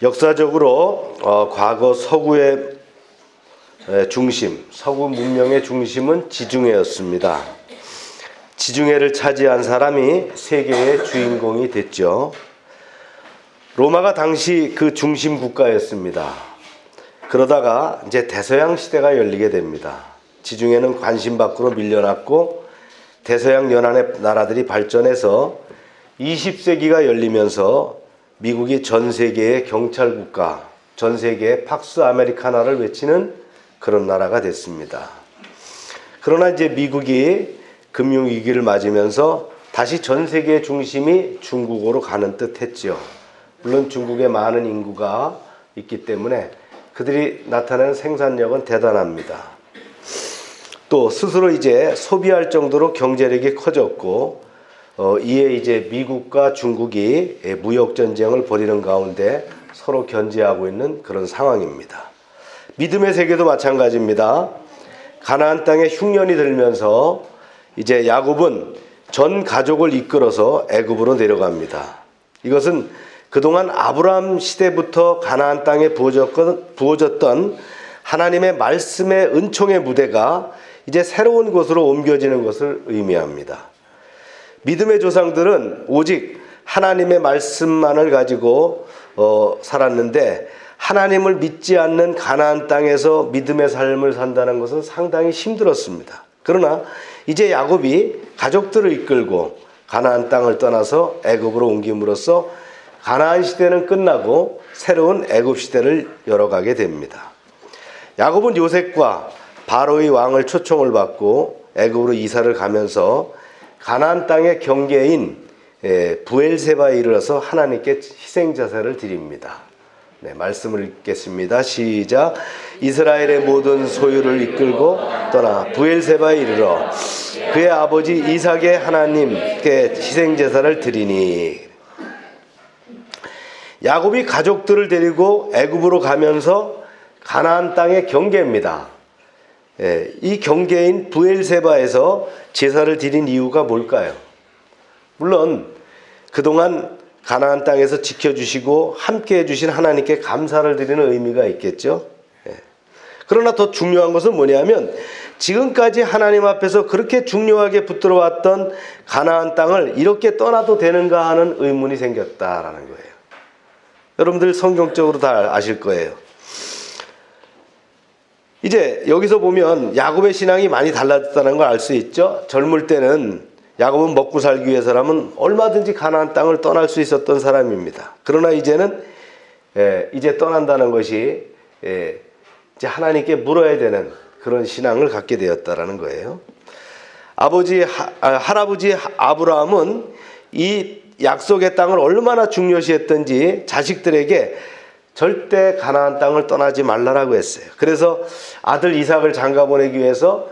역사적으로 과거 서구의 중심, 서구 문명의 중심은 지중해였습니다. 지중해를 차지한 사람이 세계의 주인공이 됐죠. 로마가 당시 그 중심 국가였습니다. 그러다가 이제 대서양 시대가 열리게 됩니다. 지중해는 관심 밖으로 밀려났고 대서양 연안의 나라들이 발전해서 20세기가 열리면서 미국이 전 세계의 경찰 국가, 전 세계의 팍스 아메리카나를 외치는 그런 나라가 됐습니다. 그러나 이제 미국이 금융위기를 맞으면서 다시 전 세계의 중심이 중국으로 가는 듯 했죠. 물론 중국에 많은 인구가 있기 때문에 그들이 나타내는 생산력은 대단합니다. 또 스스로 이제 소비할 정도로 경제력이 커졌고 이에 이제 미국과 중국이 무역 전쟁을 벌이는 가운데 서로 견제하고 있는 그런 상황입니다. 믿음의 세계도 마찬가지입니다. 가나안 땅에 흉년이 들면서 이제 야곱은 전 가족을 이끌어서 애굽으로 내려갑니다. 이것은 그동안 아브라함 시대부터 가나안 땅에 부어졌던 하나님의 말씀의 은총의 무대가 이제 새로운 곳으로 옮겨지는 것을 의미합니다. 믿음의 조상들은 오직 하나님의 말씀만을 가지고 살았는데 하나님을 믿지 않는 가나안 땅에서 믿음의 삶을 산다는 것은 상당히 힘들었습니다. 그러나 이제 야곱이 가족들을 이끌고 가나안 땅을 떠나서 애굽으로 옮김으로써 가나안 시대는 끝나고 새로운 애굽 시대를 열어가게 됩니다. 야곱은 요셉과 바로의 왕을 초청을 받고 애굽으로 이사를 가면서 가나안 땅의 경계인 브엘세바에 이르러서 하나님께 희생제사를 드립니다. 네, 말씀을 읽겠습니다. 시작. 이스라엘의 모든 소유를 이끌고 떠나 브엘세바에 이르러 그의 아버지 이삭의 하나님께 희생제사를 드리니. 야곱이 가족들을 데리고 애굽으로 가면서 가나안 땅의 경계입니다. 이 경계인 브엘세바에서 제사를 드린 이유가 뭘까요? 물론 그동안 가나안 땅에서 지켜주시고 함께해 주신 하나님께 감사를 드리는 의미가 있겠죠. 그러나 더 중요한 것은 뭐냐면 지금까지 하나님 앞에서 그렇게 중요하게 붙들어왔던 가나안 땅을 이렇게 떠나도 되는가 하는 의문이 생겼다라는 거예요. 여러분들 성경적으로 다 아실 거예요. 이제 여기서 보면 야곱의 신앙이 많이 달라졌다는 걸 알 수 있죠. 젊을 때는 야곱은 먹고 살기 위해서라면 얼마든지 가나안 땅을 떠날 수 있었던 사람입니다. 그러나 이제는 이제 떠난다는 것이 이제 하나님께 물어야 되는 그런 신앙을 갖게 되었다라는 거예요. 할아버지 아브라함은 이 약속의 땅을 얼마나 중요시했던지 자식들에게 절대 가나안 땅을 떠나지 말라라고 했어요. 그래서 아들 이삭을 장가 보내기 위해서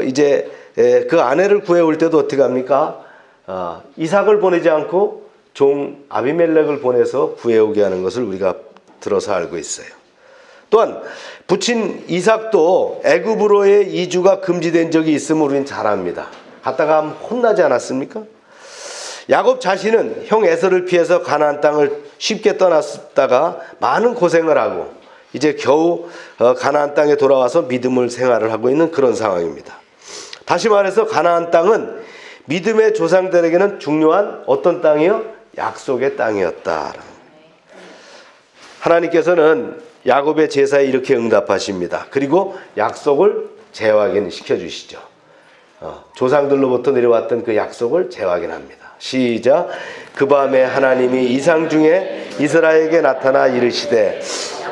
이제 그 아내를 구해올 때도 어떻게 합니까? 이삭을 보내지 않고 종 아비멜렉을 보내서 구해오게 하는 것을 우리가 들어서 알고 있어요. 또한 부친 이삭도 애굽으로의 이주가 금지된 적이 있음을 우리는 잘 압니다. 갔다가 혼나지 않았습니까? 야곱 자신은 형 에서를 피해서 가나안 땅을 쉽게 떠났다가 많은 고생을 하고 이제 겨우 가나안 땅에 돌아와서 믿음을 생활을 하고 있는 그런 상황입니다. 다시 말해서 가나안 땅은 믿음의 조상들에게는 중요한 어떤 땅이요? 약속의 땅이었다. 하나님께서는 야곱의 제사에 이렇게 응답하십니다. 그리고 약속을 재확인시켜 주시죠. 조상들로부터 내려왔던 그 약속을 재확인합니다. 시작. 그 밤에 하나님이 이상 중에 이스라엘에게 나타나 이르시되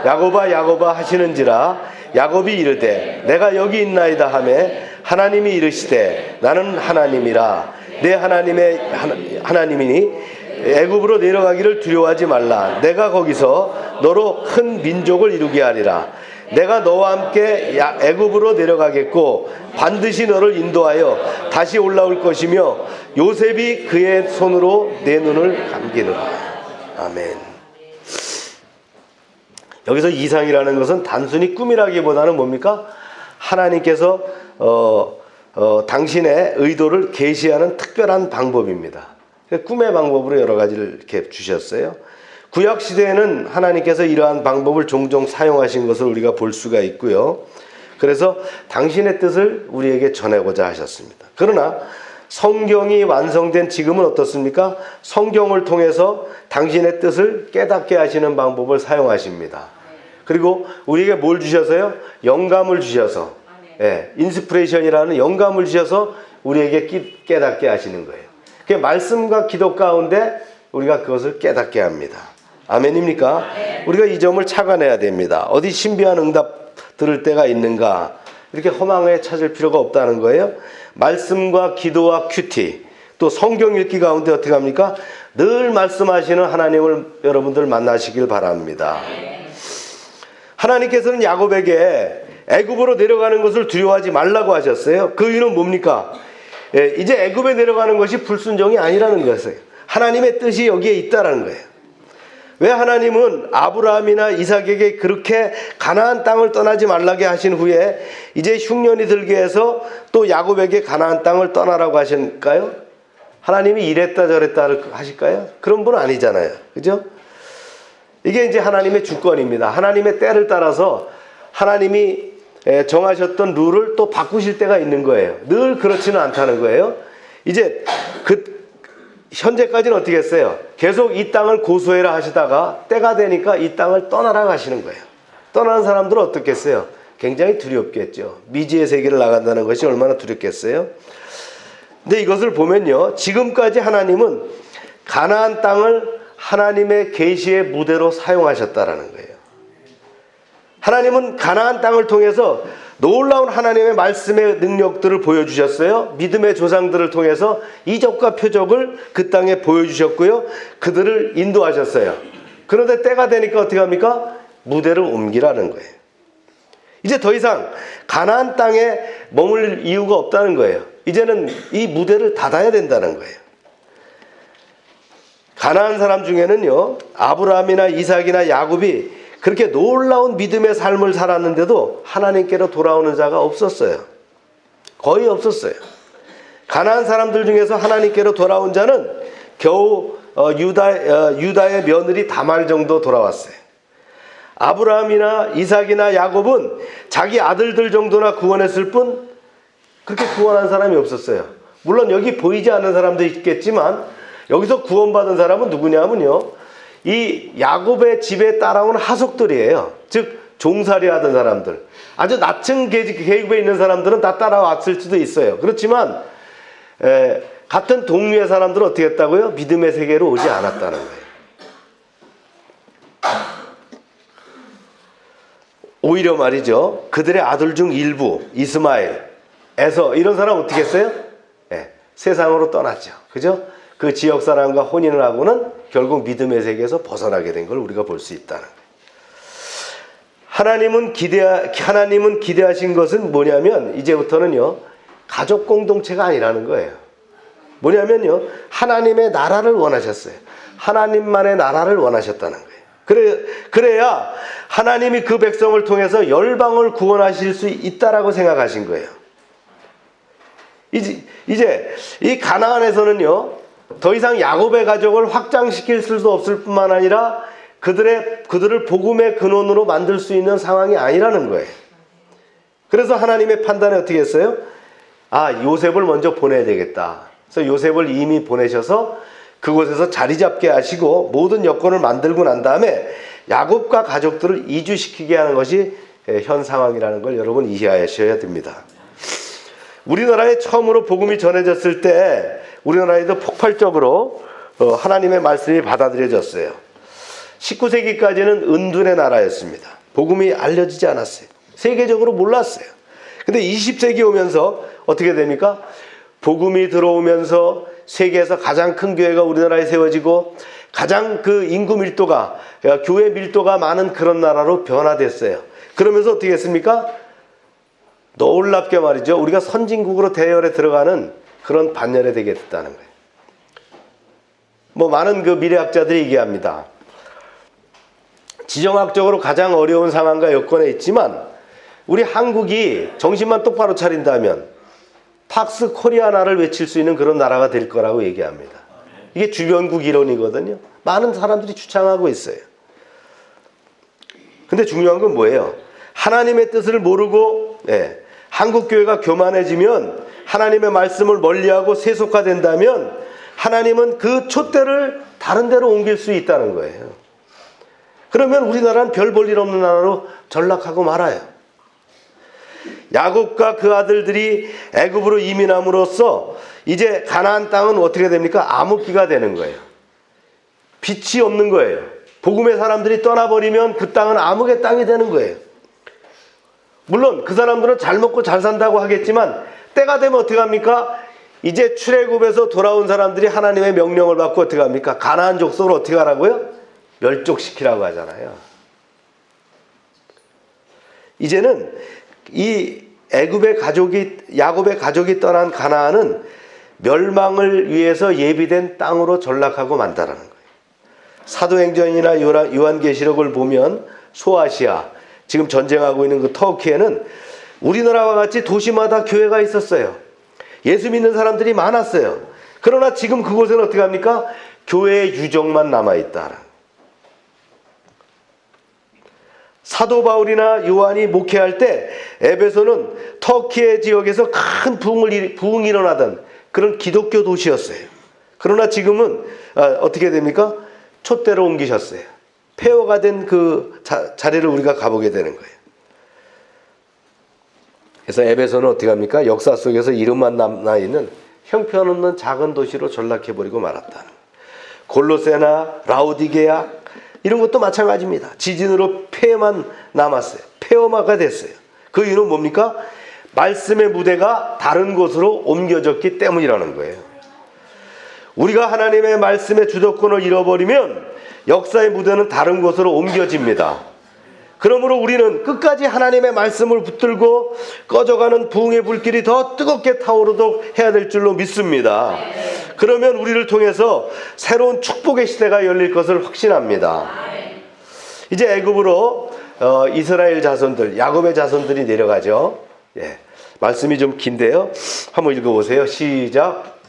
야곱아 야곱아 하시는지라 야곱이 이르되 내가 여기 있나이다 하매 하나님이 이르시되 나는 하나님이라 내 하나님이니 애굽으로 내려가기를 두려워하지 말라. 내가 거기서 너로 큰 민족을 이루게 하리라. 내가 너와 함께 애굽으로 내려가겠고 반드시 너를 인도하여 다시 올라올 것이며 요셉이 그의 손으로 내 눈을 감기느라. 아멘. 여기서 이상이라는 것은 단순히 꿈이라기보다는 뭡니까? 하나님께서 당신의 의도를 계시하는 특별한 방법입니다. 꿈의 방법으로 여러 가지를 이렇게 주셨어요. 구약 시대에는 하나님께서 이러한 방법을 종종 사용하신 것을 우리가 볼 수가 있고요. 그래서 당신의 뜻을 우리에게 전하고자 하셨습니다. 그러나 성경이 완성된 지금은 어떻습니까? 성경을 통해서 당신의 뜻을 깨닫게 하시는 방법을 사용하십니다. 그리고 우리에게 뭘 주셔서요? 영감을 주셔서, 인스피레이션이라는 영감을 주셔서 우리에게 깨닫게 하시는 거예요. 그 말씀과 기도 가운데 우리가 그것을 깨닫게 합니다. 아멘입니까? 우리가 이 점을 착안해야 됩니다. 어디 신비한 응답 들을 때가 있는가? 이렇게 허망에 찾을 필요가 없다는 거예요. 말씀과 기도와 큐티, 또 성경 읽기 가운데 어떻게 합니까? 늘 말씀하시는 하나님을 여러분들 만나시길 바랍니다. 하나님께서는 야곱에게 애굽으로 내려가는 것을 두려워하지 말라고 하셨어요. 그 이유는 뭡니까? 이제 애굽에 내려가는 것이 불순종이 아니라는 것이에요. 하나님의 뜻이 여기에 있다라는 거예요. 왜 하나님은 아브라함이나 이삭에게 그렇게 가나안 땅을 떠나지 말라게 하신 후에 이제 흉년이 들게 해서 또 야곱에게 가나안 땅을 떠나라고 하실까요? 하나님이 이랬다 저랬다 하실까요? 그런 분은 아니잖아요. 그죠? 이게 이제 하나님의 주권입니다. 하나님의 때를 따라서 하나님이 정하셨던 룰을 또 바꾸실 때가 있는 거예요. 늘 그렇지는 않다는 거예요. 이제 현재까지는 어떻게 했어요? 계속 이 땅을 고수해라 하시다가 때가 되니까 이 땅을 떠나라고 하시는 거예요. 떠나는 사람들은 어떻겠어요? 굉장히 두렵겠죠. 미지의 세계를 나간다는 것이 얼마나 두렵겠어요? 근데 이것을 보면요, 지금까지 하나님은 가나안 땅을 하나님의 계시의 무대로 사용하셨다라는 거예요. 하나님은 가나안 땅을 통해서 놀라운 하나님의 말씀의 능력들을 보여주셨어요. 믿음의 조상들을 통해서 이적과 표적을 그 땅에 보여주셨고요. 그들을 인도하셨어요. 그런데 때가 되니까 어떻게 합니까? 무대를 옮기라는 거예요. 이제 더 이상 가나안 땅에 머물 이유가 없다는 거예요. 이제는 이 무대를 닫아야 된다는 거예요. 가나안 사람 중에는요, 아브라함이나 이삭이나 야곱이 그렇게 놀라운 믿음의 삶을 살았는데도 하나님께로 돌아오는 자가 없었어요. 거의 없었어요. 가나안 사람들 중에서 하나님께로 돌아온 자는 겨우 유다의 며느리 다말 정도 돌아왔어요. 아브라함이나 이삭이나 야곱은 자기 아들들 정도나 구원했을 뿐 그렇게 구원한 사람이 없었어요. 물론 여기 보이지 않는 사람도 있겠지만 여기서 구원받은 사람은 누구냐면요, 이 야곱의 집에 따라온 하속들이에요. 즉 종살이 하던 사람들, 아주 낮은 계급에 있는 사람들은 다 따라왔을 수도 있어요. 그렇지만 같은 동류의 사람들은 어떻게 했다고요? 믿음의 세계로 오지 않았다는 거예요. 오히려 말이죠, 그들의 아들 중 일부, 이스마엘, 에서 이런 사람 어떻게 했어요? 세상으로 떠났죠. 그죠? 그 지역 사람과 혼인을 하고는 결국 믿음의 세계에서 벗어나게 된 걸 우리가 볼 수 있다는 거예요. 하나님은 기대하신 것은 뭐냐면 이제부터는요, 가족 공동체가 아니라는 거예요. 뭐냐면요, 하나님의 나라를 원하셨어요. 하나님만의 나라를 원하셨다는 거예요. 그래야 하나님이 그 백성을 통해서 열방을 구원하실 수 있다라고 생각하신 거예요. 이제 이 가나안에서는요, 더 이상 야곱의 가족을 확장시킬 수도 없을 뿐만 아니라 그들을 복음의 근원으로 만들 수 있는 상황이 아니라는 거예요. 그래서 하나님의 판단에 어떻게 했어요? 요셉을 먼저 보내야 되겠다. 그래서 요셉을 이미 보내셔서 그곳에서 자리 잡게 하시고 모든 여건을 만들고 난 다음에 야곱과 가족들을 이주시키게 하는 것이 현 상황이라는 걸 여러분 이해하셔야 됩니다. 우리나라에 처음으로 복음이 전해졌을 때 우리나라에도 폭발적으로 하나님의 말씀이 받아들여졌어요. 19세기까지는 은둔의 나라였습니다. 복음이 알려지지 않았어요. 세계적으로 몰랐어요. 근데 20세기 오면서 어떻게 됩니까? 복음이 들어오면서 세계에서 가장 큰 교회가 우리나라에 세워지고 가장 그 인구 밀도가, 교회 밀도가 많은 그런 나라로 변화됐어요. 그러면서 어떻게 했습니까? 놀랍게 말이죠, 우리가 선진국으로 대열에 들어가는 그런 반열에 되게 됐다는 거예요. 많은 그 미래학자들이 얘기합니다. 지정학적으로 가장 어려운 상황과 여건에 있지만 우리 한국이 정신만 똑바로 차린다면 팍스 코리아나를 외칠 수 있는 그런 나라가 될 거라고 얘기합니다. 이게 주변국 이론이거든요. 많은 사람들이 주장하고 있어요. 근데 중요한 건 뭐예요? 하나님의 뜻을 모르고 한국교회가 교만해지면, 하나님의 말씀을 멀리하고 세속화된다면 하나님은 그 촛대를 다른 데로 옮길 수 있다는 거예요. 그러면 우리나라는 별 볼 일 없는 나라로 전락하고 말아요. 야곱과 그 아들들이 애굽으로 이민함으로써 이제 가나안 땅은 어떻게 됩니까? 암흑기가 되는 거예요. 빛이 없는 거예요. 복음의 사람들이 떠나버리면 그 땅은 암흑의 땅이 되는 거예요. 물론 그 사람들은 잘 먹고 잘 산다고 하겠지만 때가 되면 어떻게 합니까? 이제 출애굽에서 돌아온 사람들이 하나님의 명령을 받고 어떻게 합니까? 가나안 족속을 어떻게 하라고요? 멸족시키라고 하잖아요. 이제는 이 야곱의 가족이 떠난 가나안은 멸망을 위해서 예비된 땅으로 전락하고 만다라는 거예요. 사도행전이나 요한계시록을 보면 소아시아, 지금 전쟁하고 있는 그 터키에는 우리나라와 같이 도시마다 교회가 있었어요. 예수 믿는 사람들이 많았어요. 그러나 지금 그곳에는 어떻게 합니까? 교회의 유적만 남아있다. 사도 바울이나 요한이 목회할 때 에베소는 터키의 지역에서 큰 부흥이 일어나던 그런 기독교 도시였어요. 그러나 지금은 어떻게 됩니까? 촛대로 옮기셨어요. 폐허가 된 그 자리를 우리가 가보게 되는 거예요. 그래서 에베소는 어떻게 합니까? 역사 속에서 이름만 남아있는 형편없는 작은 도시로 전락해버리고 말았다는. 골로새나 라우디게아 이런 것도 마찬가지입니다. 지진으로 폐해만 남았어요. 폐허마가 됐어요. 그 이유는 뭡니까? 말씀의 무대가 다른 곳으로 옮겨졌기 때문이라는 거예요. 우리가 하나님의 말씀의 주도권을 잃어버리면 역사의 무대는 다른 곳으로 옮겨집니다. 그러므로 우리는 끝까지 하나님의 말씀을 붙들고 꺼져가는 부흥의 불길이 더 뜨겁게 타오르도록 해야 될 줄로 믿습니다. 그러면 우리를 통해서 새로운 축복의 시대가 열릴 것을 확신합니다. 이제 애굽으로 이스라엘 자손들, 야곱의 자손들이 내려가죠. 말씀이 좀 긴데요. 한번 읽어보세요. 시작.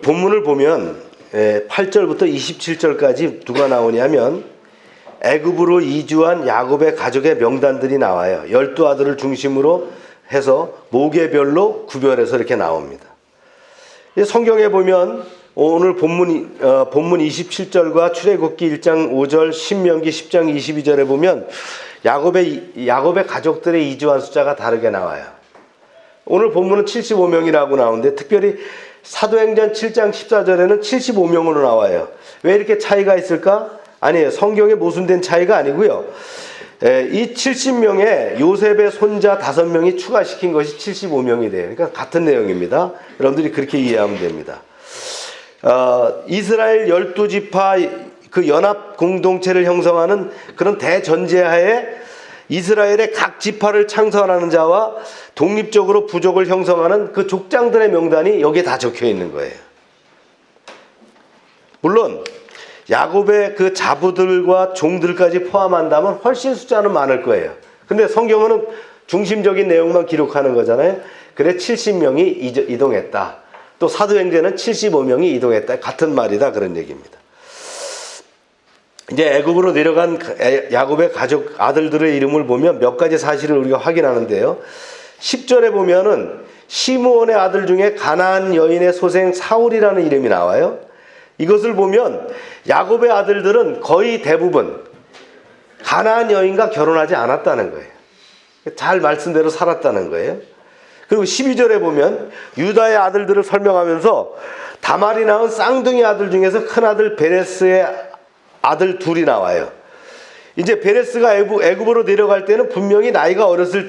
본문을 보면 8절부터 27절까지 누가 나오냐면 애굽으로 이주한 야곱의 가족의 명단들이 나와요. 12아들을 중심으로 해서 모계별로 구별해서 이렇게 나옵니다. 성경에 보면 오늘 본문 27절과 출애굽기 1장 5절, 신명기 10장 22절에 보면 야곱의 가족들의 이주한 숫자가 다르게 나와요. 오늘 본문은 75명이라고 나오는데 특별히 사도행전 7장 14절에는 75명으로 나와요. 왜 이렇게 차이가 있을까? 아니에요. 성경에 모순된 차이가 아니고요. 이 70명에 요셉의 손자 5명이 추가시킨 것이 75명이 돼요. 그러니까 같은 내용입니다. 여러분들이 그렇게 이해하면 됩니다. 이스라엘 12지파 그 연합 공동체를 형성하는 그런 대전제하에 이스라엘의 각 지파를 창설하는 자와 독립적으로 부족을 형성하는 그 족장들의 명단이 여기에 다 적혀 있는 거예요. 물론 야곱의 그 자부들과 종들까지 포함한다면 훨씬 숫자는 많을 거예요. 근데 성경은 중심적인 내용만 기록하는 거잖아요. 그래 70명이 이동했다. 또 사도행전은 75명이 이동했다. 같은 말이다. 그런 얘기입니다. 이제 애굽으로 내려간 야곱의 가족 아들들의 이름을 보면 몇 가지 사실을 우리가 확인하는데요. 10절에 보면은 시므온의 아들 중에 가나안 여인의 소생 사울이라는 이름이 나와요. 이것을 보면 야곱의 아들들은 거의 대부분 가나안 여인과 결혼하지 않았다는 거예요. 잘 말씀대로 살았다는 거예요. 그리고 12절에 보면 유다의 아들들을 설명하면서 다말이 낳은 쌍둥이 아들 중에서 큰아들 베레스의 아들 둘이 나와요. 이제 베레스가 애굽으로 내려갈 때는 분명히 나이가 어렸을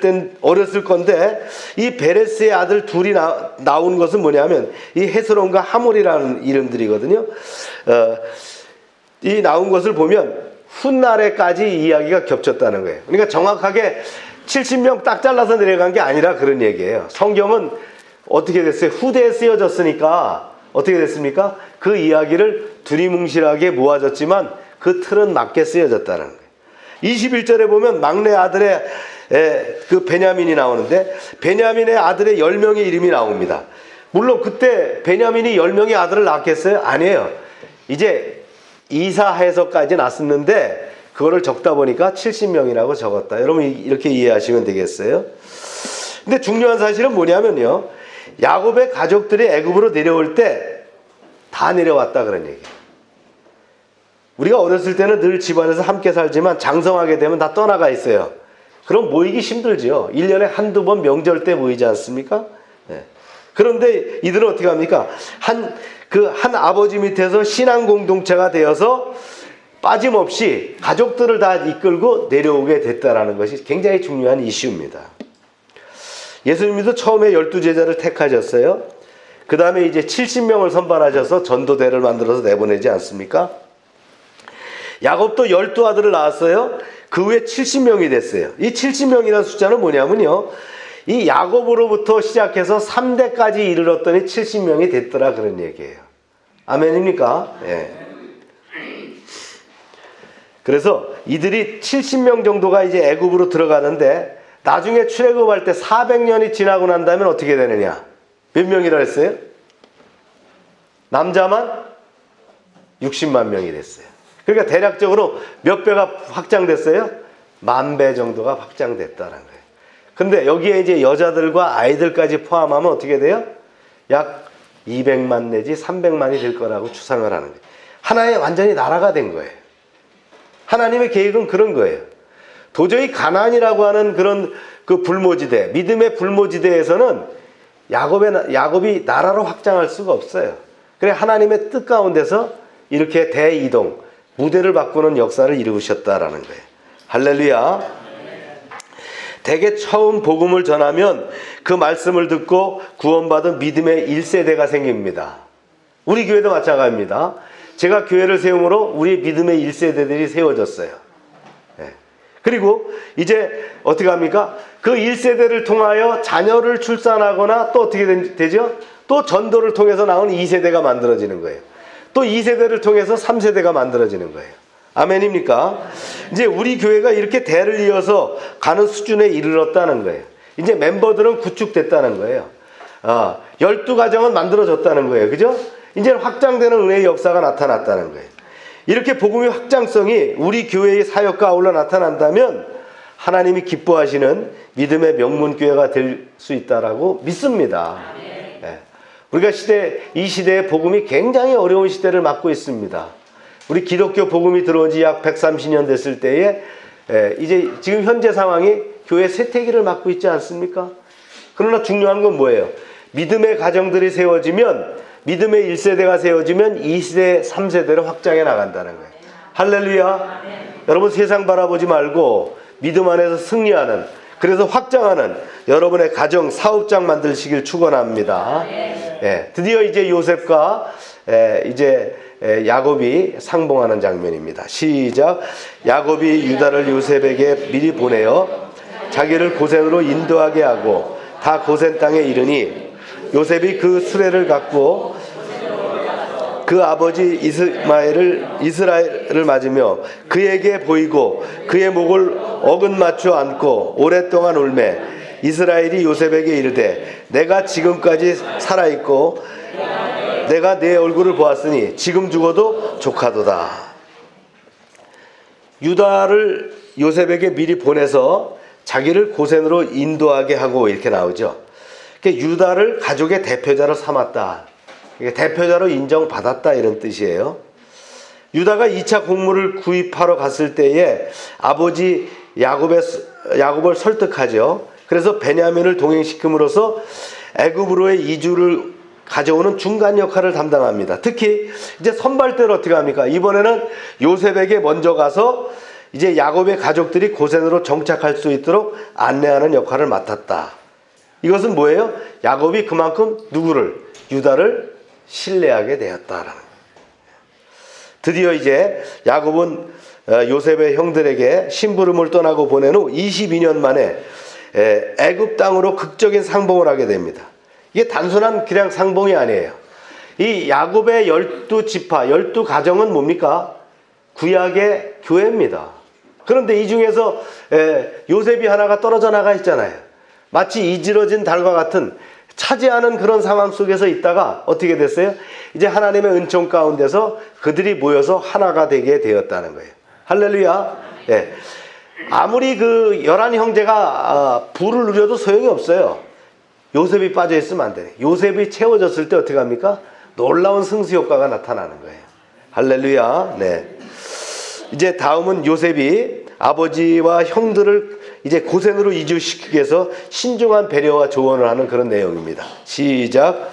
건데, 이 베레스의 아들 둘이 나온 것은 뭐냐면 이 헤스론과 하몰이라는 이름들이거든요. 이 나온 것을 보면 훗날에까지 이야기가 겹쳤다는 거예요. 그러니까 정확하게 70명 딱 잘라서 내려간 게 아니라 그런 얘기예요. 성경은 어떻게 됐어요? 후대에 쓰여졌으니까 어떻게 됐습니까? 그 이야기를 두리뭉실하게 모아졌지만 그 틀은 맞게 쓰여졌다는 거예요. 21절에 보면 막내 아들의 그 베냐민이 나오는데, 베냐민의 아들의 10명의 이름이 나옵니다. 물론 그때 베냐민이 10명의 아들을 낳겠어요? 아니에요. 이제 이사해서까지 낳았는데 그거를 적다 보니까 70명이라고 적었다. 여러분 이렇게 이해하시면 되겠어요? 근데 중요한 사실은 뭐냐면요, 야곱의 가족들이 애굽으로 내려올 때 다 내려왔다 그런 얘기예요. 우리가 어렸을 때는 늘 집안에서 함께 살지만 장성하게 되면 다 떠나가 있어요. 그럼 모이기 힘들죠. 1년에 한두 번 명절 때 모이지 않습니까? 네. 그런데 이들은 어떻게 합니까? 한 아버지 밑에서 신앙 공동체가 되어서 빠짐없이 가족들을 다 이끌고 내려오게 됐다라는 것이 굉장히 중요한 이슈입니다. 예수님도 처음에 12제자를 택하셨어요. 그 다음에 이제 70명을 선발하셔서 전도대를 만들어서 내보내지 않습니까? 야곱도 12아들을 낳았어요. 그 후에 70명이 됐어요. 이 70명이라는 숫자는 뭐냐면요, 이 야곱으로부터 시작해서 3대까지 이르렀더니 70명이 됐더라 그런 얘기예요. 아멘입니까? 예. 그래서 이들이 70명 정도가 이제 애굽으로 들어가는데, 나중에 출애굽할 때 400년이 지나고 난 다음에 어떻게 되느냐? 몇 명이라 했어요? 남자만 60만 명이 됐어요. 그러니까 대략적으로 몇 배가 확장됐어요? 10,000배 정도가 확장됐다는 거예요. 근데 여기에 이제 여자들과 아이들까지 포함하면 어떻게 돼요? 약 200만 내지 300만이 될 거라고 추상을 하는 거예요. 하나의 완전히 나라가 된 거예요. 하나님의 계획은 그런 거예요. 도저히 가나안이라고 하는 그런 그 불모지대, 믿음의 불모지대에서는 야곱이 나라로 확장할 수가 없어요. 그래 하나님의 뜻 가운데서 이렇게 대이동, 무대를 바꾸는 역사를 이루셨다라는 거예요. 할렐루야. 대개 처음 복음을 전하면 그 말씀을 듣고 구원받은 믿음의 1세대가 생깁니다. 우리 교회도 마찬가지입니다. 제가 교회를 세움으로 우리 믿음의 1세대들이 세워졌어요. 그리고 이제 어떻게 합니까? 그 1세대를 통하여 자녀를 출산하거나 또 어떻게 되죠? 또 전도를 통해서 나온 2세대가 만들어지는 거예요. 또 2세대를 통해서 3세대가 만들어지는 거예요. 아멘입니까? 이제 우리 교회가 이렇게 대를 이어서 가는 수준에 이르렀다는 거예요. 이제 멤버들은 구축됐다는 거예요. 12가정은 만들어졌다는 거예요. 그죠? 이제 확장되는 은혜의 역사가 나타났다는 거예요. 이렇게 복음의 확장성이 우리 교회의 사역과 아울러 나타난다면 하나님이 기뻐하시는 믿음의 명문교회가 될 수 있다라고 믿습니다. 네. 우리가 이 시대의 복음이 굉장히 어려운 시대를 맞고 있습니다. 우리 기독교 복음이 들어온 지 약 130년 됐을 때에 이제 지금 현재 상황이 교회 쇠퇴기를 맞고 있지 않습니까? 그러나 중요한 건 뭐예요? 믿음의 가정들이 세워지면, 믿음의 1세대가 세워지면 2세대, 3세대로 확장해 나간다는 거예요. 할렐루야. 여러분 세상 바라보지 말고 믿음 안에서 승리하는, 그래서 확장하는 여러분의 가정, 사업장 만드시길 축원합니다. 드디어 이제 요셉과 이제 야곱이 상봉하는 장면입니다. 시작. 야곱이 유다를 요셉에게 미리 보내어 자기를 고센으로 인도하게 하고 다 고센 땅에 이르니 요셉이 그 수레를 갖고 그 아버지 이스라엘을 맞으며 그에게 보이고 그의 목을 어긋맞춰 안고 오랫동안 울매 이스라엘이 요셉에게 이르되 내가 지금까지 살아있고 내가 내 얼굴을 보았으니 지금 죽어도 족하도다. 유다를 요셉에게 미리 보내서 자기를 고센으로 인도하게 하고 이렇게 나오죠. 유다를 가족의 대표자로 삼았다. 대표자로 인정받았다 이런 뜻이에요. 유다가 2차 곡물을 구입하러 갔을 때에 아버지 야곱을 설득하죠. 그래서 베냐민을 동행시킴으로써 애굽으로의 이주를 가져오는 중간 역할을 담당합니다. 특히 이제 선발대를 어떻게 합니까? 이번에는 요셉에게 먼저 가서 이제 야곱의 가족들이 고센으로 정착할 수 있도록 안내하는 역할을 맡았다. 이것은 뭐예요? 야곱이 그만큼 누구를? 유다를 신뢰하게 되었다라는 거예요. 드디어 이제 야곱은 요셉의 형들에게 심부름을 떠나고 보낸 후 22년 만에 애굽 땅으로 극적인 상봉을 하게 됩니다. 이게 단순한 그냥 상봉이 아니에요. 이 야곱의 12지파, 12가정은 뭡니까? 구약의 교회입니다. 그런데 이 중에서 요셉이 하나가 떨어져 나가 있잖아요. 마치 이지러진 달과 같은 차지하는 그런 상황 속에서 있다가 어떻게 됐어요? 이제 하나님의 은총 가운데서 그들이 모여서 하나가 되게 되었다는 거예요. 할렐루야. 예. 아무리 그 11형제가 부를 누려도 소용이 없어요. 요셉이 빠져 있으면 안 돼. 요셉이 채워졌을 때 어떻게 합니까? 놀라운 승수 효과가 나타나는 거예요. 할렐루야. 네. 이제 다음은 요셉이 아버지와 형들을 이제 고센으로 이주시키기 위해서 신중한 배려와 조언을 하는 그런 내용입니다. 시작.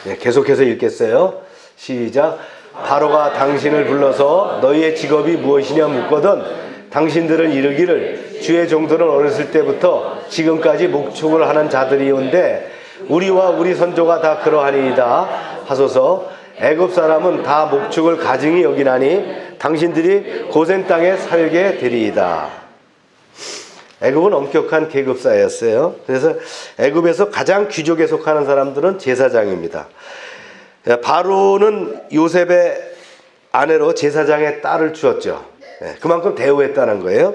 네, 계속해서 읽겠어요. 시작. 바로가 당신을 불러서 너희의 직업이 무엇이냐 묻거든 당신들은 이르기를 주의 종들은 어렸을 때부터 지금까지 목축을 하는 자들이온데 우리와 우리 선조가 다 그러하니이다 하소서. 애굽 사람은 다 목축을 가증히 여기나니 당신들이 고센 땅에 살게 되리이다. 애굽은 엄격한 계급사였어요. 그래서 애굽에서 가장 귀족에 속하는 사람들은 제사장입니다. 바로는 요셉의 아내로 제사장의 딸을 주었죠. 그만큼 대우했다는 거예요.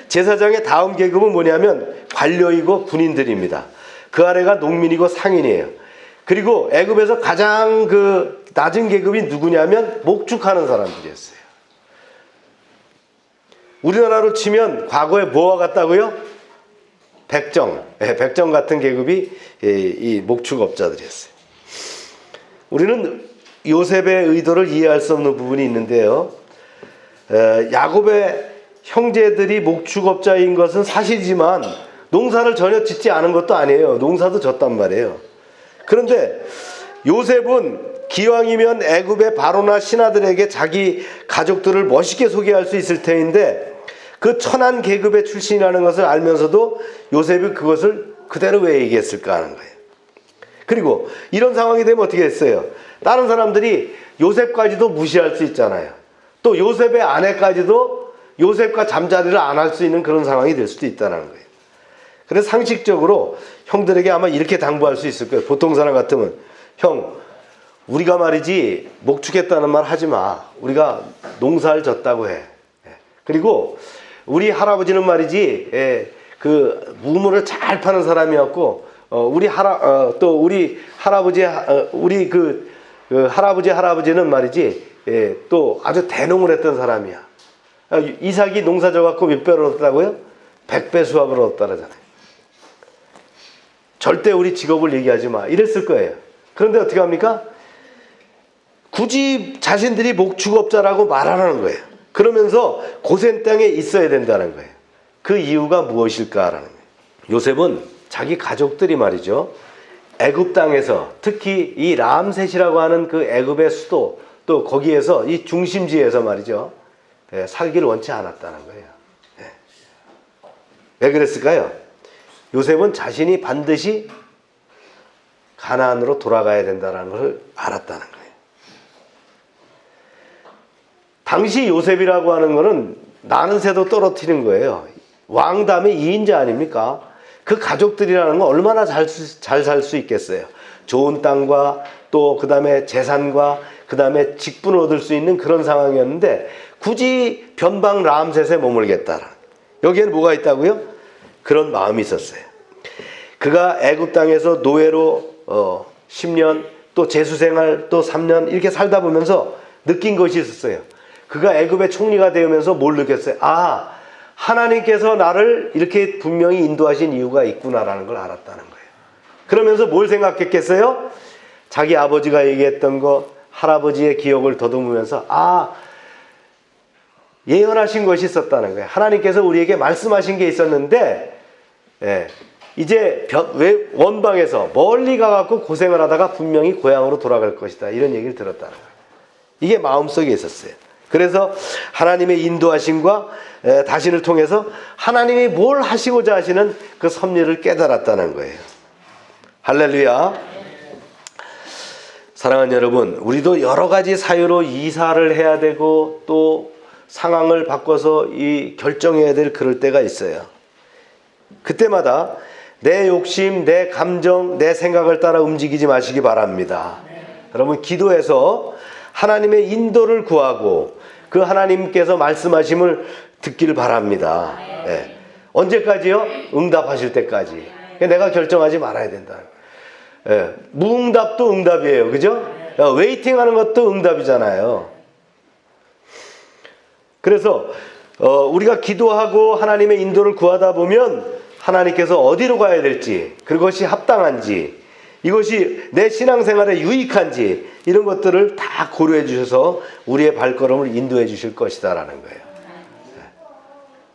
제사장의 다음 계급은 뭐냐면 관료이고 군인들입니다. 그 아래가 농민이고 상인이에요. 그리고 애굽에서 가장 그 낮은 계급이 누구냐면 목축하는 사람들이었어요. 우리나라로 치면 과거에 뭐와 같다고요? 백정, 백정 같은 계급이 이 목축업자들이었어요. 우리는 요셉의 의도를 이해할 수 없는 부분이 있는데요. 야곱의 형제들이 목축업자인 것은 사실이지만 농사를 전혀 짓지 않은 것도 아니에요. 농사도 졌단 말이에요. 그런데 요셉은 기왕이면 애굽의 바로나 신하들에게 자기 가족들을 멋있게 소개할 수 있을 터인데 그 천한 계급의 출신이라는 것을 알면서도 요셉이 그것을 그대로 왜 얘기했을까 하는 거예요. 그리고 이런 상황이 되면 어떻게 했어요? 다른 사람들이 요셉까지도 무시할 수 있잖아요. 또 요셉의 아내까지도 요셉과 잠자리를 안 할 수 있는 그런 상황이 될 수도 있다는 거예요. 그래서 상식적으로 형들에게 아마 이렇게 당부할 수 있을 거예요. 보통 사람 같으면 형, 우리가 말이지 목축했다는 말 하지 마. 우리가 농사를 졌다고 해. 그리고 우리 할아버지는 말이지 그 우물을 잘 파는 사람이었고 우리 할아버지 우리 그 할아버지는 말이지 또 아주 대농을 했던 사람이야. 이삭이 농사 져갖고 몇 배를 얻었다고요? 100배 수확을 얻었다 그러잖아요. 절대 우리 직업을 얘기하지 마. 이랬을 거예요. 그런데 어떻게 합니까? 굳이 자신들이 목축업자라고 말하는 거예요. 그러면서 고센 땅에 있어야 된다는 거예요. 그 이유가 무엇일까라는 거예요. 요셉은 자기 가족들이 말이죠. 애굽 땅에서 특히 이 람셋이라고 하는 그 애굽의 수도 또 거기에서 이 중심지에서 말이죠. 살기를 원치 않았다는 거예요. 왜 그랬을까요? 요셉은 자신이 반드시 가나안으로 돌아가야 된다는 것을 알았다는 거예요. 당시 요셉이라고 하는 것은 나는 새도 떨어뜨리는 거예요. 왕담의 2인자 아닙니까? 그 가족들이라는 건 얼마나 잘 살 수 있겠어요. 좋은 땅과 또 그 다음에 재산과 그 다음에 직분을 얻을 수 있는 그런 상황이었는데 굳이 변방 람셋에 머물겠다. 여기에는 뭐가 있다고요? 그런 마음이 있었어요. 그가 애굽 땅에서 노예로 10년 또 재수생활 또 3년 이렇게 살다 보면서 느낀 것이 있었어요. 그가 애굽의 총리가 되면서 뭘 느꼈어요? 아, 하나님께서 나를 이렇게 분명히 인도하신 이유가 있구나라는 걸 알았다는 거예요. 그러면서 뭘 생각했겠어요? 자기 아버지가 얘기했던 거, 할아버지의 기억을 더듬으면서 예언하신 것이 있었다는 거예요. 하나님께서 우리에게 말씀하신 게 있었는데 이제 원방에서 멀리 가갖고 고생을 하다가 분명히 고향으로 돌아갈 것이다, 이런 얘기를 들었다는 거예요. 이게 마음속에 있었어요. 그래서 하나님의 인도하심과 다신을 통해서 하나님이 뭘 하시고자 하시는 그 섭리를 깨달았다는 거예요. 할렐루야. 사랑하는 여러분, 우리도 여러 가지 사유로 이사를 해야 되고 또 상황을 바꿔서 결정해야 될 그럴 때가 있어요. 그때마다 내 욕심, 내 감정, 내 생각을 따라 움직이지 마시기 바랍니다. 여러분, 기도해서 하나님의 인도를 구하고 그 하나님께서 말씀하심을 듣기를 바랍니다. 언제까지요? 응답하실 때까지. 내가 결정하지 말아야 된다. 무응답도 응답이에요. 그죠? 웨이팅 하는 것도 응답이잖아요. 그래서 우리가 기도하고 하나님의 인도를 구하다 보면 하나님께서 어디로 가야 될지, 그것이 합당한지, 이것이 내 신앙생활에 유익한지, 이런 것들을 다 고려해 주셔서 우리의 발걸음을 인도해 주실 것이다라는 거예요.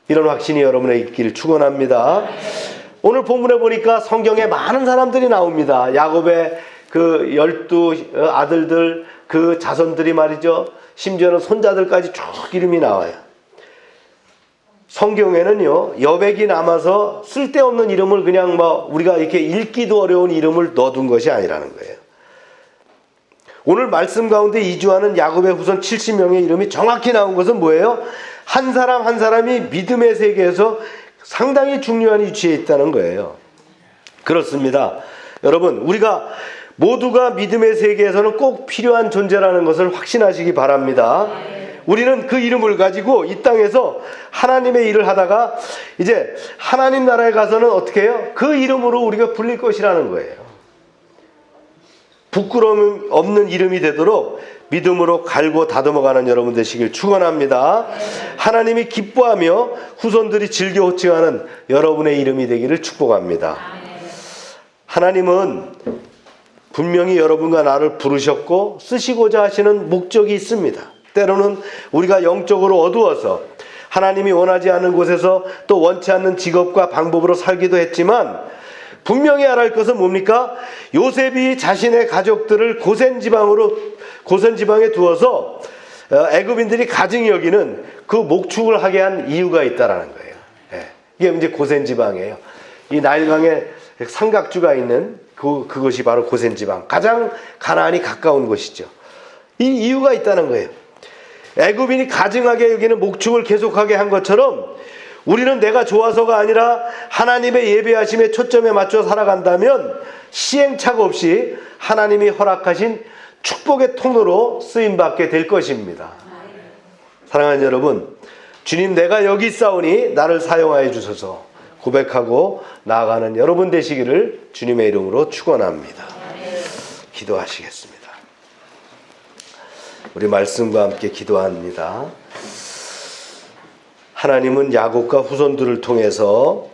이런 확신이 여러분의 있기를 축원합니다. 오늘 본문에 보니까 성경에 많은 사람들이 나옵니다. 야곱의 그 12 아들들, 그 자손들이 말이죠. 심지어는 손자들까지 쭉 이름이 나와요. 성경에는요, 여백이 남아서 쓸데없는 이름을 그냥 우리가 이렇게 읽기도 어려운 이름을 넣어둔 것이 아니라는 거예요. 오늘 말씀 가운데 이주하는 야곱의 후손 70명의 이름이 정확히 나온 것은 뭐예요? 한 사람 한 사람이 믿음의 세계에서 상당히 중요한 위치에 있다는 거예요. 그렇습니다. 여러분, 우리가 모두가 믿음의 세계에서는 꼭 필요한 존재라는 것을 확신하시기 바랍니다. 우리는 그 이름을 가지고 이 땅에서 하나님의 일을 하다가 이제 하나님 나라에 가서는 어떻게 해요? 그 이름으로 우리가 불릴 것이라는 거예요. 부끄러움 없는 이름이 되도록 믿음으로 갈고 다듬어가는 여러분 되시길 축원합니다. 하나님이 기뻐하며 후손들이 즐겨 호칭하는 여러분의 이름이 되기를 축복합니다. 하나님은 분명히 여러분과 나를 부르셨고 쓰시고자 하시는 목적이 있습니다. 때로는 우리가 영적으로 어두워서 하나님이 원하지 않는 곳에서 또 원치 않는 직업과 방법으로 살기도 했지만, 분명히 알아야 할 것은 뭡니까? 요셉이 자신의 가족들을 고센 지방에 두어서 애굽인들이 가증히 여기는 그 목축을 하게 한 이유가 있다라는 거예요. 이게 이제 고센 지방이에요. 이 나일강에 삼각주가 있는 그것이 바로 고센 지방, 가장 가나안이 가까운 곳이죠. 이 이유가 있다는 거예요. 애굽인이 가증하게 여기는 목축을 계속하게 한 것처럼 우리는 내가 좋아서가 아니라 하나님의 예배하심에 초점에 맞춰 살아간다면 시행착오 없이 하나님이 허락하신 축복의 통로로 쓰임받게 될 것입니다. 사랑하는 여러분, 주님, 내가 여기 있사오니 나를 사용하여 주소서 고백하고 나아가는 여러분 되시기를 주님의 이름으로 축원합니다. 기도하시겠습니다. 우리 말씀과 함께 기도합니다. 하나님은 야곱과 후손들을 통해서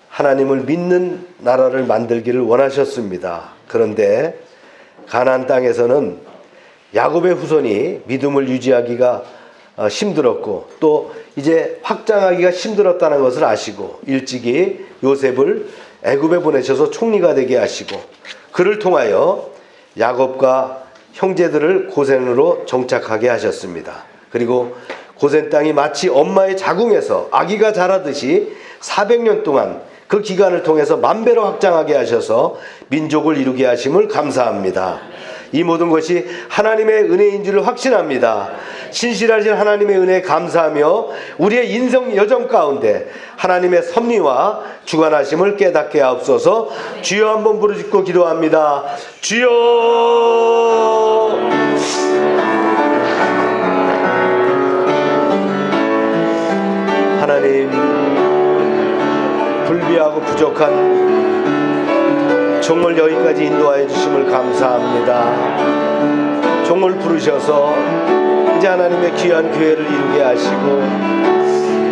하나님을 믿는 나라를 만들기를 원하셨습니다. 그런데 가나안 땅에서는 야곱의 후손이 믿음을 유지하기가 힘들었고 또 이제 확장하기가 힘들었다는 것을 아시고 일찍이 요셉을 애굽에 보내셔서 총리가 되게 하시고 그를 통하여 야곱과 형제들을 고센으로 정착하게 하셨습니다. 그리고 고센 땅이 마치 엄마의 자궁에서 아기가 자라듯이 400년 동안 그 기간을 통해서 만배로 확장하게 하셔서 민족을 이루게 하심을 감사합니다. 이 모든 것이 하나님의 은혜인 줄 확신합니다. 신실하신 하나님의 은혜에 감사하며 우리의 인생 여정 가운데 하나님의 섭리와 주관하심을 깨닫게 하옵소서. 주여 한번 부르짖고 기도합니다. 주여. 하나님, 불비하고 부족한 종을 여기까지 인도하여 주심을 감사합니다. 종을 부르셔서 이제 하나님의 귀한 교회를 이루게 하시고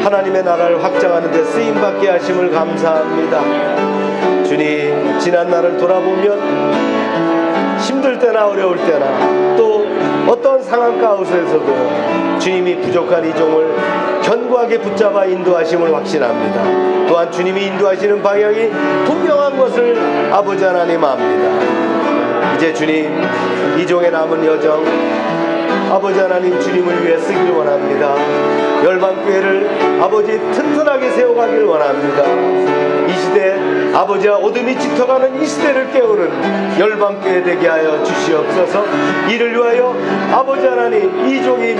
하나님의 나라를 확장하는 데 쓰임받게 하심을 감사합니다. 주님, 지난 날을 돌아보면 힘들 때나 어려울 때나 또 어떤 상황 가운데서도 주님이 부족한 이 종을 견고하게 붙잡아 인도하심을 확신합니다. 또한 주님이 인도하시는 방향이 분명한 것을 아버지 하나님 압니다. 이제 주님, 이 종의 남은 여정 아버지 하나님 주님을 위해 쓰길 원합니다. 열방교회를 아버지 튼튼하게 세워가길 원합니다. 이 시대 아버지와 어둠이 짙어가는 이 시대를 깨우는 열방교회 되게 하여 주시옵소서. 이를 위하여 아버지 하나님 이 종이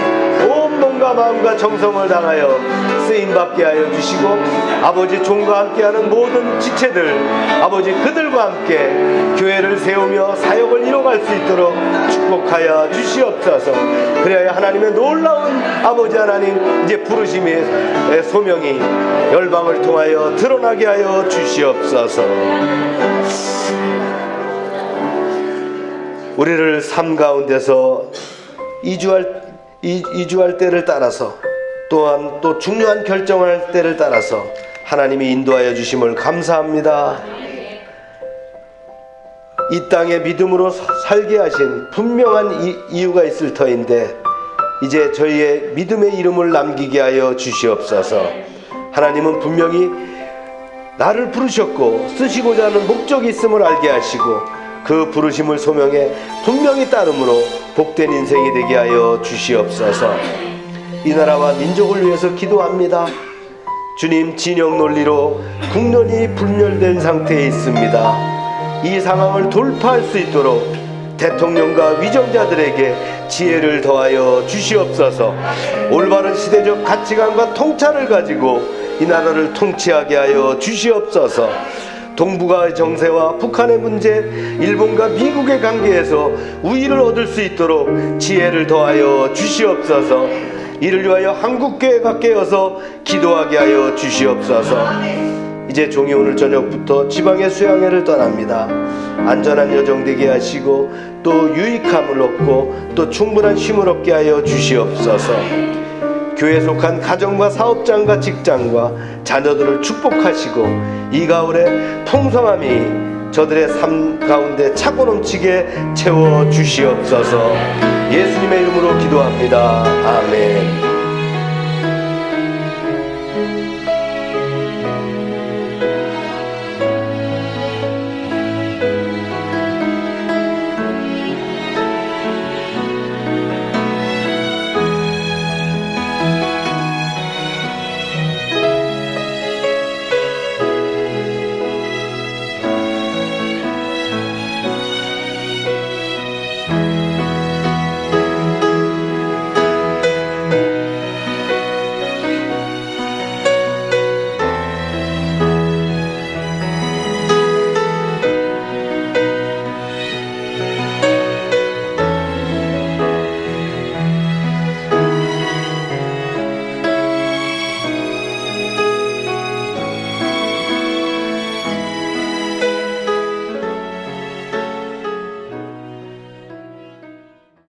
온 몸과 마음과 정성을 다하여 쓰임받게 하여 주시고, 아버지 종과 함께하는 모든 지체들 아버지 그들과 함께 교회를 세우며 사역을 이뤄갈 수 있도록 축복하여 주시옵소서. 그래야 하나님의 놀라운 아버지 하나님 이제 부르심의 소명이 열방을 통하여 드러나게 하여 주시옵소서. 우리를 삶 가운데서 이주할 때를 따라서, 또한 또 중요한 결정할 때를 따라서 하나님이 인도하여 주심을 감사합니다. 이 땅에 믿음으로 살게 하신 분명한 이유가 있을 터인데, 이제 저희의 믿음의 이름을 남기게 하여 주시옵소서. 하나님은 분명히 나를 부르셨고 쓰시고자 하는 목적이 있음을 알게 하시고, 그 부르심을 소명해 분명히 따름으로 복된 인생이 되게 하여 주시옵소서. 이 나라와 민족을 위해서 기도합니다. 주님, 진영 논리로 국론이 분열된 상태에 있습니다. 이 상황을 돌파할 수 있도록 대통령과 위정자들에게 지혜를 더하여 주시옵소서. 올바른 시대적 가치관과 통찰을 가지고 이 나라를 통치하게 하여 주시옵소서. 동북아의 정세와 북한의 문제, 일본과 미국의 관계에서 우위를 얻을 수 있도록 지혜를 더하여 주시옵소서. 이를 위하여 한국교회가 깨어서 기도하게 하여 주시옵소서. 이제 종이 오늘 저녁부터 지방의 수양회를 떠납니다. 안전한 여정 되게 하시고, 또 유익함을 얻고 또 충분한 쉼을 얻게 하여 주시옵소서. 교회에 속한 가정과 사업장과 직장과 자녀들을 축복하시고, 이 가을에 풍성함이 저들의 삶 가운데 차고 넘치게 채워 주시옵소서. 예수님의 이름으로 기도합니다. 아멘.